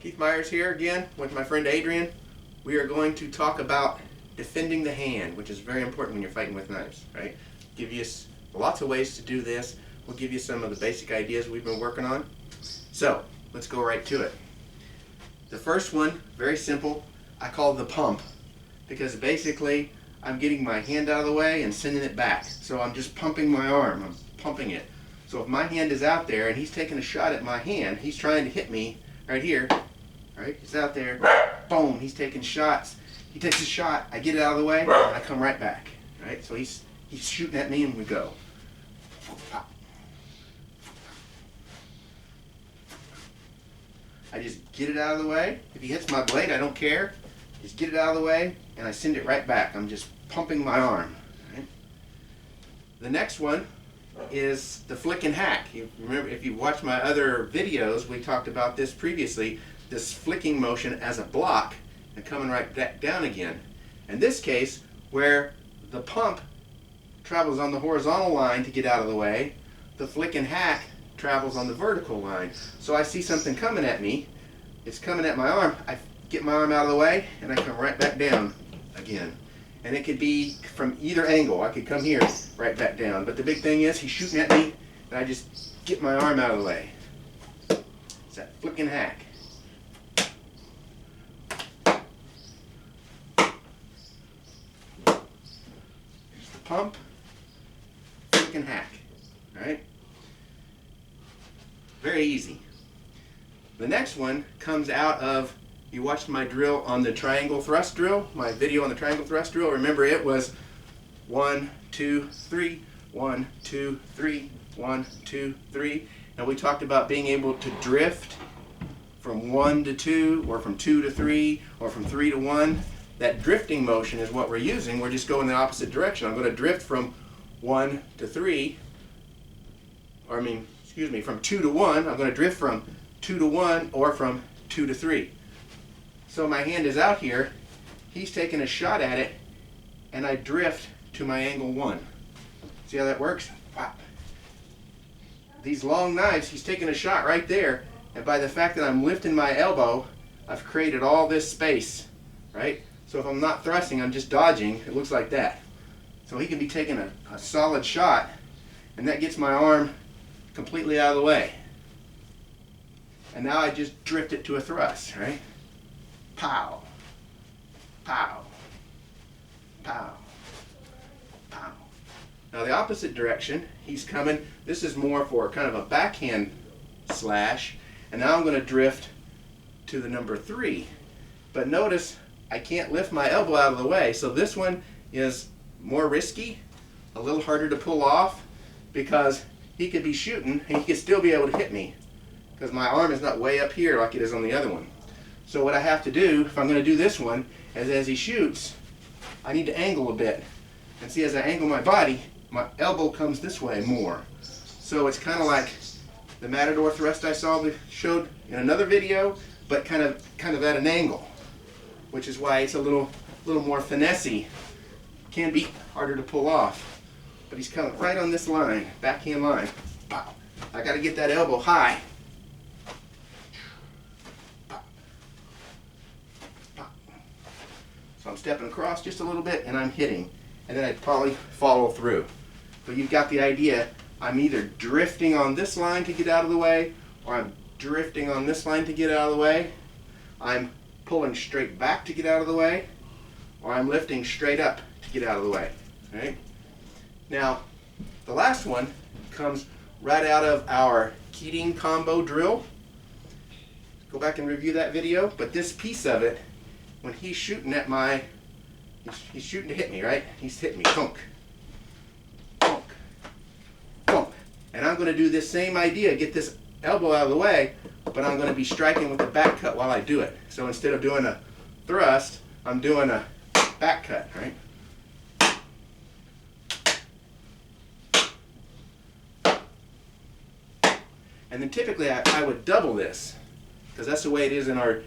Keith Myers here again with my friend Adrian. We are going to talk about defending the hand, which is very important when you're fighting with knives, right? Give you lots of ways to do this. We'll give you some of the basic ideas we've been working on. So, let's go right to it. The first one, very simple, I call the pump, because basically I'm getting my hand out of the way and sending it back. So I'm just pumping my arm, I'm pumping it. So if my hand is out there and he's taking a shot at my hand, he's trying to hit me right here, right? He's out there, boom, he's taking shots. He takes a shot, I get it out of the way, and I come right back, right? So he's shooting at me and we go. I just get it out of the way. If he hits my blade, I don't care. Just get it out of the way and I send it right back. I'm just pumping my arm, right? The next one is the flick and hack. You remember, if you watch my other videos, we talked about this previously, this flicking motion as a block and coming right back down again. In this case, where the pump travels on the horizontal line to get out of the way, the flick and hack travels on the vertical line. So I see something coming at me, it's coming at my arm, I get my arm out of the way and I come right back down again. And it could be from either angle. I could come here, right back down. But the big thing is, he's shooting at me, and I just get my arm out of the way. It's that flick and hack. Here's the pump, flick and hack. Right? Very easy. The next one comes out of, you watched my drill on the triangle thrust drill, my video on the triangle thrust drill. Remember, it was 1, 2, 3, 1, 2, 3, 1, 2, 3. And we talked about being able to drift from 1 to 2, or from 2 to 3, or from 3 to 1. That drifting motion is what we're using. We're just going the opposite direction. I'm going to drift from 1 to 3, or from 2 to 1. I'm going to drift from 2 to 1 or from 2 to 3. So my hand is out here, he's taking a shot at it, and I drift to my angle 1. See how that works? Whap. These long knives, he's taking a shot right there, and by the fact that I'm lifting my elbow, I've created all this space, right? So if I'm not thrusting, I'm just dodging, it looks like that. So he can be taking a solid shot, and that gets my arm completely out of the way. And now I just drift it to a thrust, right? Pow, pow, pow, pow. Now the opposite direction, he's coming, this is more for kind of a backhand slash, and now I'm going to drift to the number 3. But notice, I can't lift my elbow out of the way, so this one is more risky, a little harder to pull off, because he could be shooting, and he could still be able to hit me, because my arm is not way up here like it is on the other one. So what I have to do, if I'm going to do this one, is as he shoots, I need to angle a bit. And see, as I angle my body, my elbow comes this way more. So it's kind of like the Matador thrust I showed in another video, but kind of at an angle, which is why it's a little more finessey. Can be harder to pull off. But he's coming right on this line, backhand line. Pow. I got to get that elbow high. So I'm stepping across just a little bit and I'm hitting, and then I'd probably follow through. But you've got the idea. I'm either drifting on this line to get out of the way, or I'm drifting on this line to get out of the way. I'm pulling straight back to get out of the way, or I'm lifting straight up to get out of the way. Right? Now, the last one comes right out of our Backcut Combo drill. Go back and review that video, but this piece of it, when he's shooting at he's shooting to hit me, right? He's hitting me, thunk, thunk, thunk. And I'm going to do this same idea, get this elbow out of the way, but I'm going to be striking with the back cut while I do it. So instead of doing a thrust, I'm doing a back cut, right? And then typically I would double this, because that's the way it is in our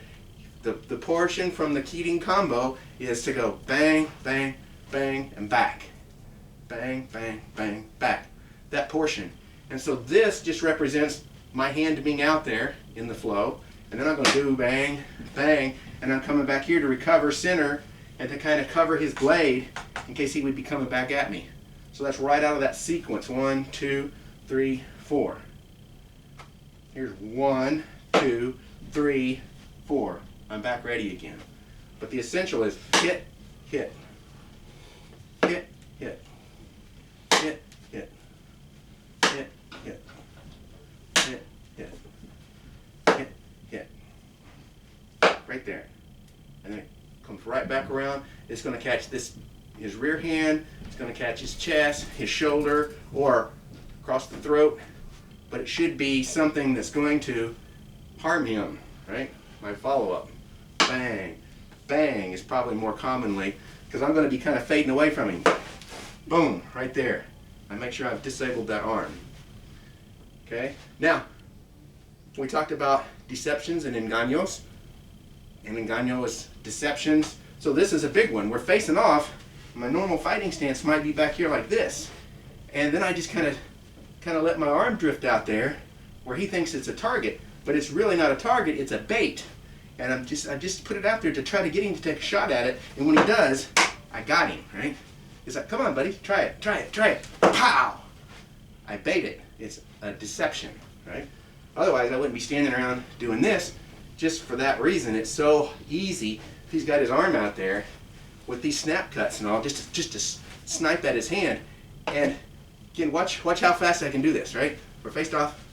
the portion from the Backcut Combo is to go bang, bang, bang, and back. Bang, bang, bang, back. That portion. And so this just represents my hand being out there in the flow, And then I'm going to do bang, bang, and I'm coming back here to recover center and to kind of cover his blade in case he would be coming back at me. So that's right out of that sequence. 1, 2, 3, 4. Here's 1, 2, 3, 4. I'm back ready again. But the essential is hit, hit, hit, hit, hit, hit, hit, hit, hit, hit, hit, hit. Right there. And then it comes right back around. It's going to catch his rear hand, it's going to catch his chest, his shoulder, or across the throat. But it should be something that's going to harm him, right? My follow-up. Bang. Bang is probably more commonly, because I'm going to be kind of fading away from him. Boom, right there. I make sure I've disabled that arm. Okay? Now, we talked about deceptions and engaños. And engaño is deceptions. So this is a big one. We're facing off. My normal fighting stance might be back here like this. And then I just kind of let my arm drift out there where he thinks it's a target, but it's really not a target, it's a bait. And I just put it out there to try to get him to take a shot at it, and when he does, I got him, right? He's like, come on buddy, try it, try it, try it. Pow! I bait it. It's a deception, right? Otherwise I wouldn't be standing around doing this. Just for that reason, it's so easy if he's got his arm out there with these snap cuts and all, just to snipe at his hand. And again, watch how fast I can do this, right? We're faced off.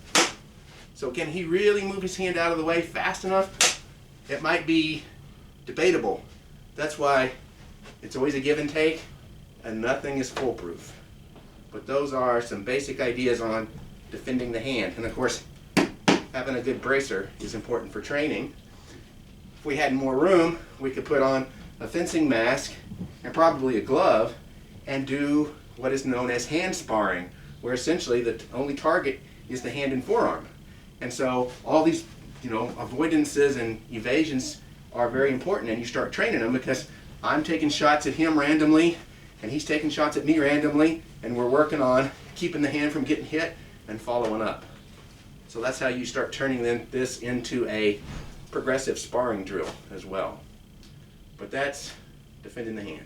So can he really move his hand out of the way fast enough? It might be debatable. That's why it's always a give and take, and nothing is foolproof. But those are some basic ideas on defending the hand. And of course, having a good bracer is important for training. If we had more room, we could put on a fencing mask and probably a glove and do what is known as hand sparring, where essentially the only target is the hand and forearm. And so all these, avoidances and evasions are very important, and you start training them because I'm taking shots at him randomly and he's taking shots at me randomly, and we're working on keeping the hand from getting hit and following up. So that's how you start turning this into a progressive sparring drill as well. But that's defending the hand.